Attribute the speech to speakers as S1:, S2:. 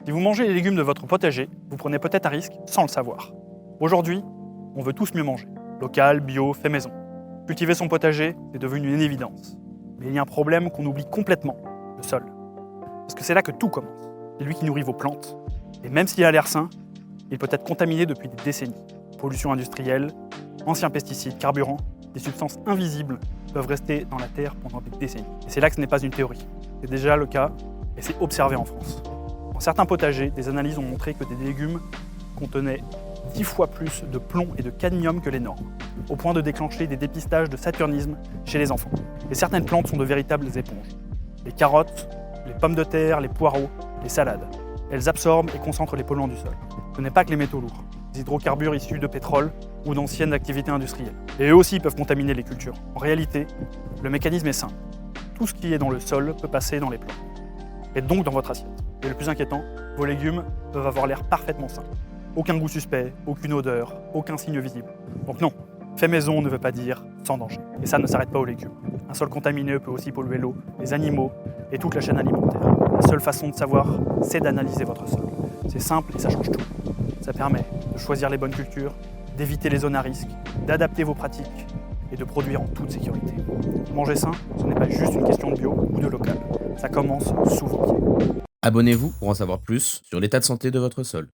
S1: Si vous mangez les légumes de votre potager, vous prenez peut-être un risque sans le savoir. Aujourd'hui, on veut tous mieux manger. Local, bio, fait maison. Cultiver son potager est devenu une évidence. Mais il y a un problème qu'on oublie complètement, le sol. Parce que c'est là que tout commence. C'est lui qui nourrit vos plantes. Et même s'il a l'air sain, il peut être contaminé depuis des décennies. Pollution industrielle, anciens pesticides, carburants, des substances invisibles peuvent rester dans la terre pendant des décennies. Et c'est là que ce n'est pas une théorie. C'est déjà le cas et c'est observé en France. Dans certains potagers, des analyses ont montré que des légumes contenaient 10 fois plus de plomb et de cadmium que les normes, au point de déclencher des dépistages de saturnisme chez les enfants. Et certaines plantes sont de véritables éponges. Les carottes, les pommes de terre, les poireaux, les salades. Elles absorbent et concentrent les polluants du sol. Ce n'est pas que les métaux lourds, les hydrocarbures issus de pétrole ou d'anciennes activités industrielles. Et eux aussi peuvent contaminer les cultures. En réalité, le mécanisme est simple. Tout ce qui est dans le sol peut passer dans les plantes, et donc dans votre assiette. Et le plus inquiétant, vos légumes peuvent avoir l'air parfaitement sains. Aucun goût suspect, aucune odeur, aucun signe visible. Donc non, fait maison ne veut pas dire sans danger. Et ça ne s'arrête pas aux légumes. Un sol contaminé peut aussi polluer l'eau, les animaux et toute la chaîne alimentaire. La seule façon de savoir, c'est d'analyser votre sol. C'est simple et ça change tout. Ça permet de choisir les bonnes cultures, d'éviter les zones à risque, d'adapter vos pratiques et de produire en toute sécurité. Manger sain, ce n'est pas juste une question de bio ou de local. Ça commence sous vos pieds.
S2: Abonnez-vous pour en savoir plus sur l'état de santé de votre sol.